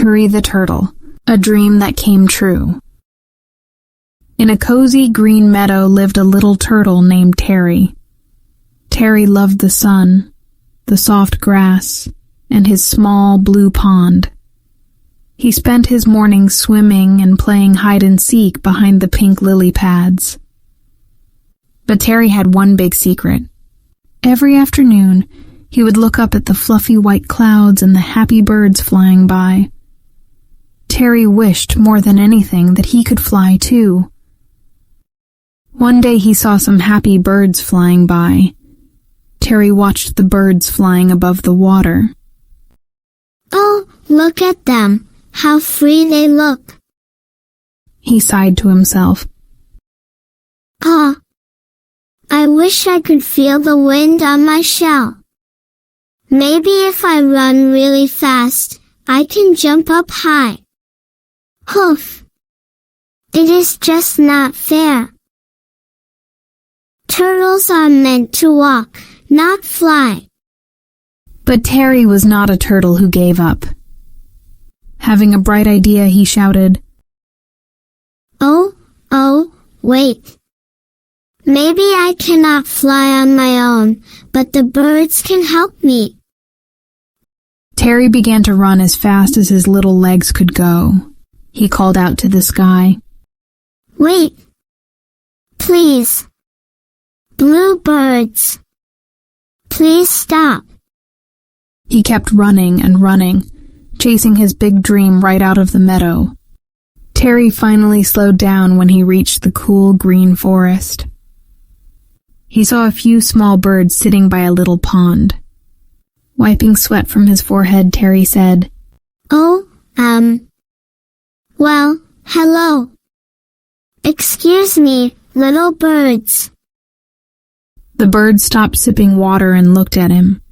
Hurry the Turtle, a dream that came true. In a cozy green meadow lived a little turtle named Terry. Terry loved the sun, the soft grass, and his small blue pond. He spent his mornings swimming and playing hide-and-seek behind the pink lily pads. But Terry had one big secret. Every afternoon, he would look up at the fluffy white clouds and the happy birds flying by. Terry wished more than anything that he could fly too. One day he saw some happy birds flying by. Terry watched the birds flying above the water. "Oh, look at them! How free they look!" He sighed to himself. "Ah, I wish I could feel the wind on my shell. Maybe if I run really fast, I can jump up high. Hoof! It is just not fair. Turtles are meant to walk, not fly." But Terry was not a turtle who gave up. Having a bright idea, he shouted, Oh, wait. Maybe I cannot fly on my own, but the birds can help me. Terry began to run as fast as his little legs could go. He called out to the sky, "Wait! Please! Blue birds! Please stop!" He kept running and running, chasing his big dream right out of the meadow. Terry finally slowed down when he reached the cool green forest. He saw a few small birds sitting by a little pond. Wiping sweat from his forehead, Terry said, Well, hello. Excuse me, little birds." The birds stopped sipping water and looked at him.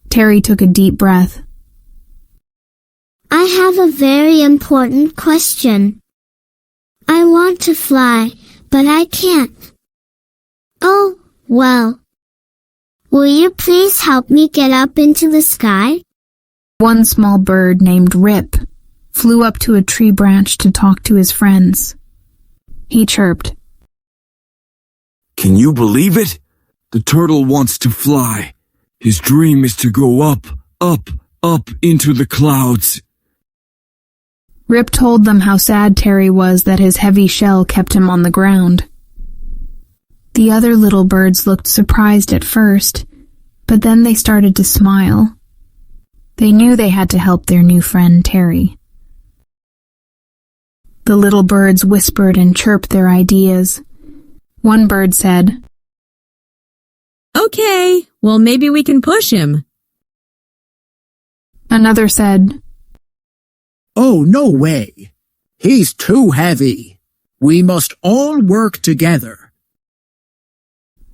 Terry took a deep breath. "I have a very important question. I want to fly, but I can't. Oh, well. Will you please help me get up into the sky?" One small bird named Rip flew up to a tree branch to talk to his friends. He chirped, "Can you believe it? The turtle wants to fly. His dream is to go up, up, up into the clouds." Rip told them how sad Terry was that his heavy shell kept him on the ground. The other little birds looked surprised at first, but then they started to smile. They knew they had to help their new friend, Terry. The little birds whispered and chirped their ideas. One bird said, "Okay, well maybe we can push him." Another said, "Oh, no way. He's too heavy. We must all work together."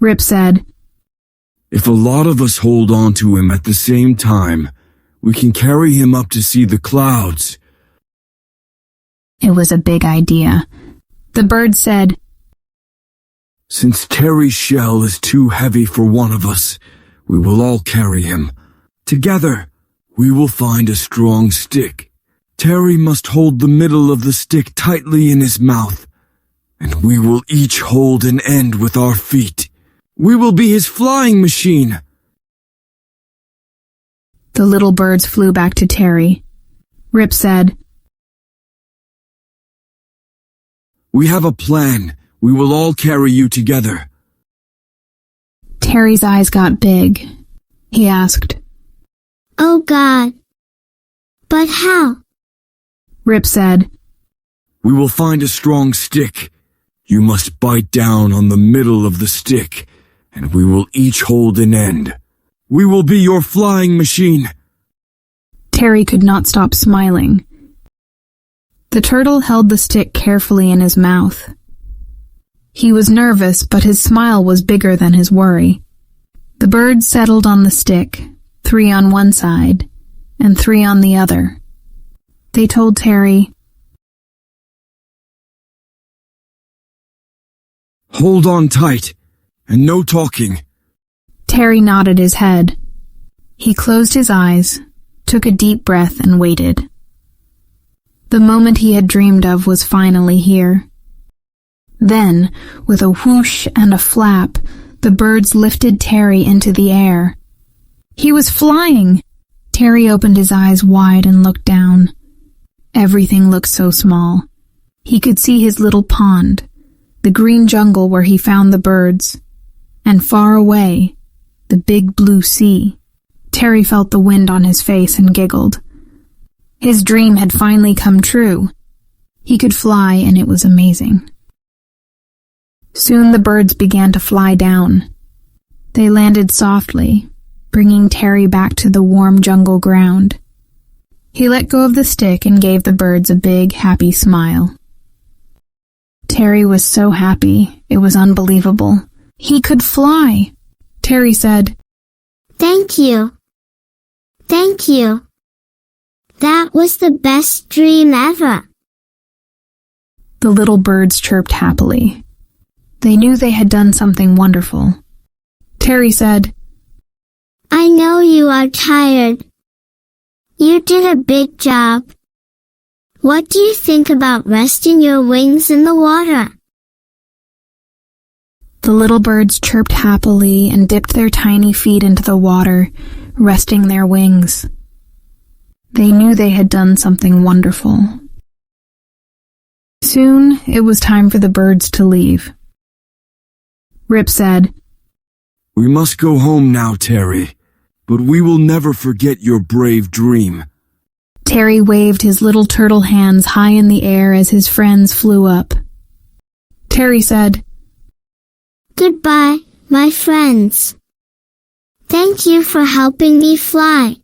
Rip said, "If a lot of us hold on to him at the same time, we can carry him up to see the clouds." It was a big idea. The bird said, "Since Terry's shell is too heavy for one of us, we will all carry him. Together, we will find a strong stick. Terry must hold the middle of the stick tightly in his mouth, and we will each hold an end with our feet. We will be his flying machine." The little birds flew back to Terry. Rip said, "We have a plan. We will all carry you together." Terry's eyes got big. He asked, "Oh God. But how?" Rip said, "We will find a strong stick. You must bite down on the middle of the stick, and we will each hold an end. We will be your flying machine." Terry could not stop smiling. The turtle held the stick carefully in his mouth. He was nervous, but his smile was bigger than his worry. The birds settled on the stick, 3 on one side and 3 on the other. They told Terry, "Hold on tight, and no talking." Terry nodded his head. He closed his eyes, took a deep breath, and waited. The moment he had dreamed of was finally here. Then, with a whoosh and a flap, the birds lifted Terry into the air. He was flying! Terry opened his eyes wide and looked down. Everything looked so small. He could see his little pond, the green jungle where he found the birds, and far away, the big blue sea. Terry felt the wind on his face and giggled. His dream had finally come true. He could fly, and it was amazing. Soon the birds began to fly down. They landed softly, bringing Terry back to the warm jungle ground. He let go of the stick and gave the birds a big, happy smile. Terry was so happy, it was unbelievable. He could fly! Terry said, Thank you. Thank you. That was the best dream ever. The little birds chirped happily. They knew they had done something wonderful. Terry said, I know you are tired. You did a big job. What do you think about resting your wings in the water? The little birds chirped happily and dipped their tiny feet into the water, resting their wings. They knew they had done something wonderful. Soon, it was time for the birds to leave. Rip said, We must go home now, Terry, but we will never forget your brave dream. Terry waved his little turtle hands high in the air as his friends flew up. Terry said, Goodbye, my friends. Thank you for helping me fly.